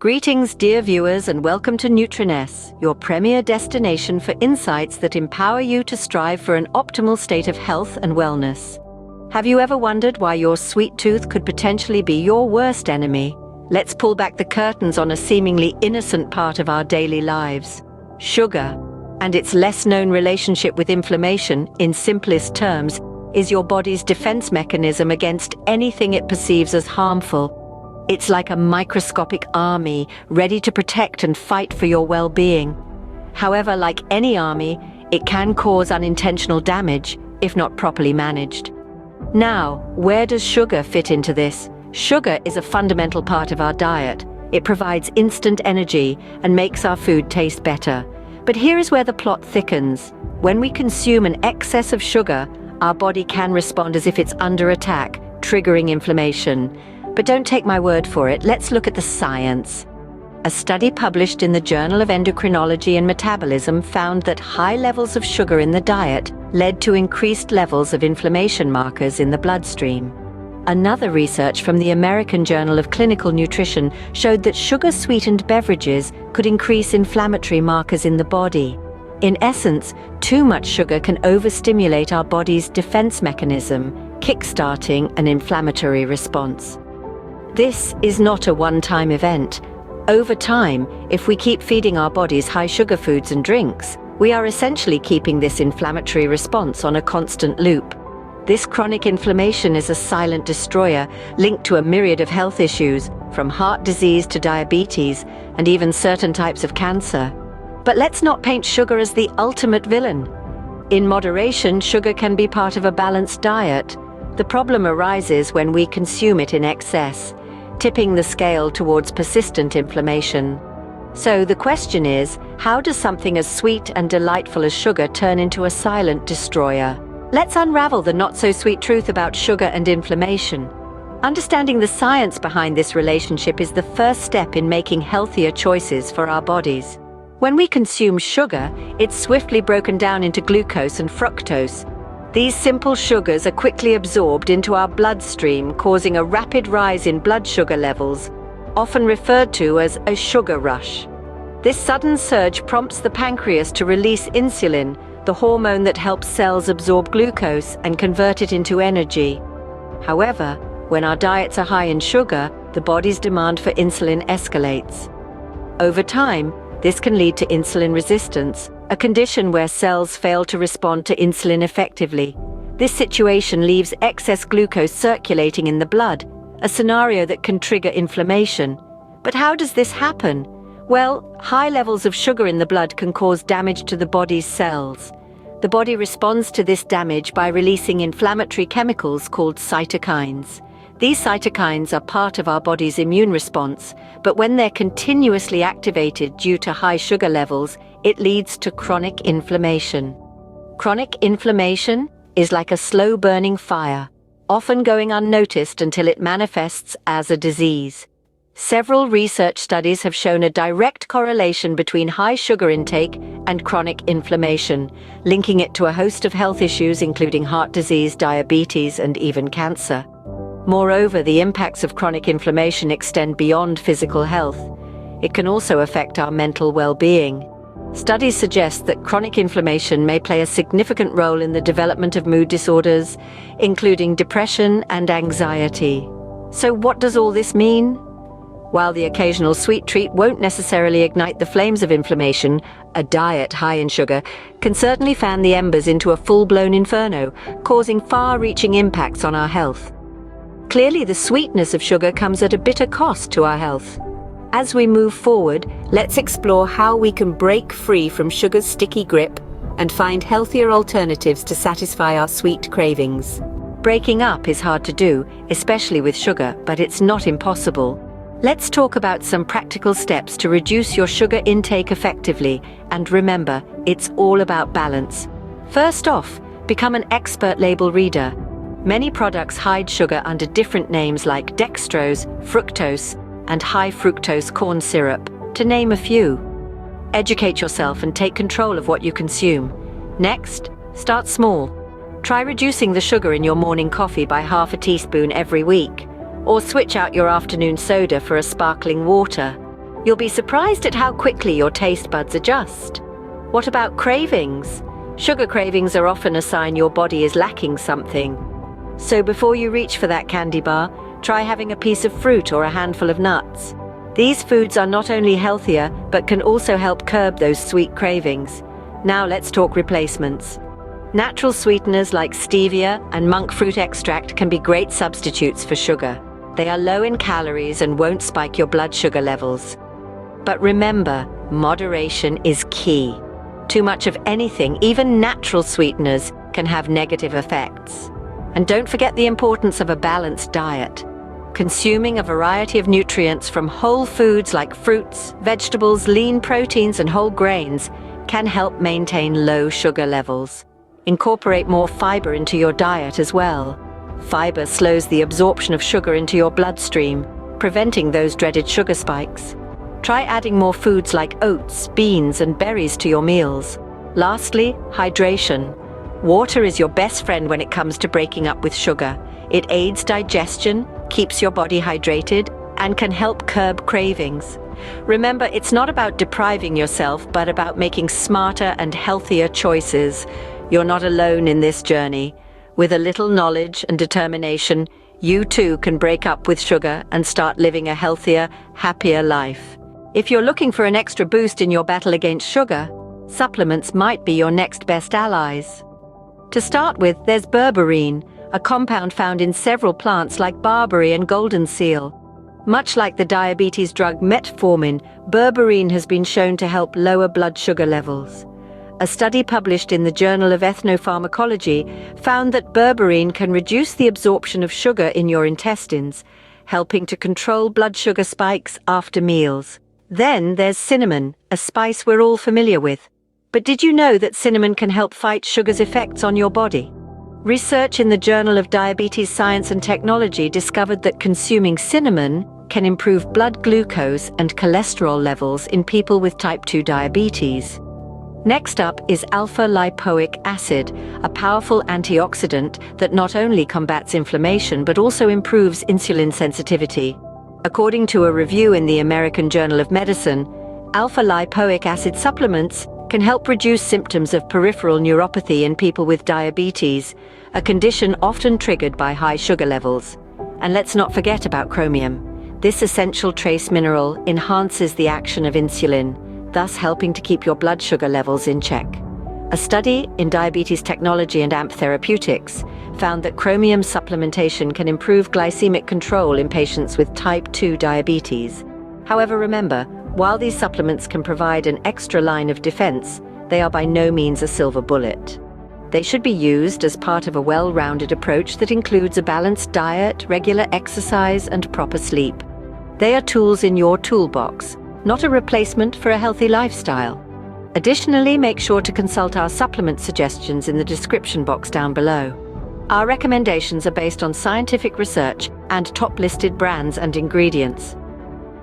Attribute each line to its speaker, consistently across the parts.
Speaker 1: Greetings, dear viewers, and welcome to Nutriness, your premier destination for insights that empower you to strive for an optimal state of health and wellness. Have you ever wondered why your sweet tooth could potentially be your worst enemy? Let's pull back the curtains on a seemingly innocent part of our daily lives: sugar. And its less-known relationship with inflammation, in simplest terms, is your body's defense mechanism against anything it perceives as harmful. It's like a microscopic army, ready to protect and fight for your well-being. However, like any army, it can cause unintentional damage, if not properly managed. Now, where does sugar fit into this? Sugar is a fundamental part of our diet. It provides instant energy and makes our food taste better. But here is where the plot thickens. When we consume an excess of sugar, our body can respond as if it's under attack, triggering inflammation. But don't take my word for it, let's look at the science. A study published in the Journal of Endocrinology and Metabolism found that high levels of sugar in the diet led to increased levels of inflammation markers in the bloodstream. Another research from the American Journal of Clinical Nutrition showed that sugar-sweetened beverages could increase inflammatory markers in the body. In essence, too much sugar can overstimulate our body's defense mechanism, kickstarting an inflammatory response. This is not a one-time event. Over time, if we keep feeding our bodies high sugar foods and drinks, we are essentially keeping this inflammatory response on a constant loop. This chronic inflammation is a silent destroyer linked to a myriad of health issues, from heart disease to diabetes, and even certain types of cancer. But let's not paint sugar as the ultimate villain. In moderation, sugar can be part of a balanced diet. The problem arises when we consume it in excess, tipping the scale towards persistent inflammation. So the question is, how does something as sweet and delightful as sugar turn into a silent destroyer? Let's unravel the not-so-sweet truth about sugar and inflammation. Understanding the science behind this relationship is the first step in making healthier choices for our bodies. When we consume sugar, it's swiftly broken down into glucose and fructose. These simple sugars are quickly absorbed into our bloodstream, causing a rapid rise in blood sugar levels, often referred to as a sugar rush. This sudden surge prompts the pancreas to release insulin, the hormone that helps cells absorb glucose and convert it into energy. However, when our diets are high in sugar, the body's demand for insulin escalates. Over time, this can lead to insulin resistance, a condition where cells fail to respond to insulin effectively. This situation leaves excess glucose circulating in the blood, a scenario that can trigger inflammation. But how does this happen? Well, high levels of sugar in the blood can cause damage to the body's cells. The body responds to this damage by releasing inflammatory chemicals called cytokines. These cytokines are part of our body's immune response, but when they're continuously activated due to high sugar levels, it leads to chronic inflammation. Chronic inflammation is like a slow-burning fire, often going unnoticed until it manifests as a disease. Several research studies have shown a direct correlation between high sugar intake and chronic inflammation, linking it to a host of health issues including heart disease, diabetes, and even cancer. Moreover, the impacts of chronic inflammation extend beyond physical health. It can also affect our mental well-being. Studies suggest that chronic inflammation may play a significant role in the development of mood disorders, including depression and anxiety. So what does all this mean? While the occasional sweet treat won't necessarily ignite the flames of inflammation, a diet high in sugar can certainly fan the embers into a full-blown inferno, causing far-reaching impacts on our health. Clearly, the sweetness of sugar comes at a bitter cost to our health. As we move forward, let's explore how we can break free from sugar's sticky grip and find healthier alternatives to satisfy our sweet cravings. Breaking up is hard to do, especially with sugar, but it's not impossible. Let's talk about some practical steps to reduce your sugar intake effectively, and remember, it's all about balance. First off, become an expert label reader. Many products hide sugar under different names like dextrose, fructose, and high fructose corn syrup, to name a few. Educate yourself and take control of what you consume. Next, start small. Try reducing the sugar in your morning coffee by half a teaspoon every week, or switch out your afternoon soda for a sparkling water. You'll be surprised at how quickly your taste buds adjust. What about cravings? Sugar cravings are often a sign your body is lacking something. So before you reach for that candy bar, try having a piece of fruit or a handful of nuts. These foods are not only healthier, but can also help curb those sweet cravings. Now let's talk replacements. Natural sweeteners like stevia and monk fruit extract can be great substitutes for sugar. They are low in calories and won't spike your blood sugar levels. But remember, moderation is key. Too much of anything, even natural sweeteners, can have negative effects. And don't forget the importance of a balanced diet. Consuming a variety of nutrients from whole foods like fruits, vegetables, lean proteins, and whole grains can help maintain low sugar levels. Incorporate more fiber into your diet as well. Fiber slows the absorption of sugar into your bloodstream, preventing those dreaded sugar spikes. Try adding more foods like oats, beans, and berries to your meals. Lastly, hydration. Water is your best friend when it comes to breaking up with sugar. It aids digestion, keeps your body hydrated, and can help curb cravings. Remember, it's not about depriving yourself, but about making smarter and healthier choices. You're not alone in this journey. With a little knowledge and determination, you too can break up with sugar and start living a healthier, happier life. If you're looking for an extra boost in your battle against sugar, supplements might be your next best allies. To start with, there's berberine, a compound found in several plants like barberry and golden seal. Much like the diabetes drug metformin, berberine has been shown to help lower blood sugar levels. A study published in the Journal of Ethnopharmacology found that berberine can reduce the absorption of sugar in your intestines, helping to control blood sugar spikes after meals. Then there's cinnamon, a spice we're all familiar with. But did you know that cinnamon can help fight sugar's effects on your body? Research in the Journal of Diabetes Science and Technology discovered that consuming cinnamon can improve blood glucose and cholesterol levels in people with type 2 diabetes. Next up is alpha-lipoic acid, a powerful antioxidant that not only combats inflammation but also improves insulin sensitivity. According to a review in the American Journal of Medicine, alpha-lipoic acid supplements can help reduce symptoms of peripheral neuropathy in people with diabetes, a condition often triggered by high sugar levels. And let's not forget about chromium. This essential trace mineral enhances the action of insulin, thus helping to keep your blood sugar levels in check. A study in Diabetes Technology and AMP Therapeutics found that chromium supplementation can improve glycemic control in patients with type 2 diabetes. However, remember, while these supplements can provide an extra line of defense, they are by no means a silver bullet. They should be used as part of a well-rounded approach that includes a balanced diet, regular exercise, and proper sleep. They are tools in your toolbox, not a replacement for a healthy lifestyle. Additionally, make sure to consult our supplement suggestions in the description box down below. Our recommendations are based on scientific research and top-listed brands and ingredients.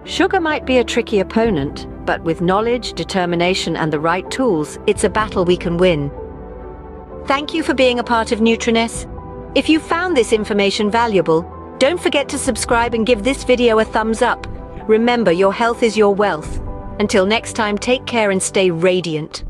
Speaker 1: Sugar might be a tricky opponent, but with knowledge, determination, and the right tools, it's a battle we can win. Thank you for being a part of Nutriness. If you found this information valuable, don't forget to subscribe and give this video a thumbs up. Remember, your health is your wealth. Until next time, take care and stay radiant.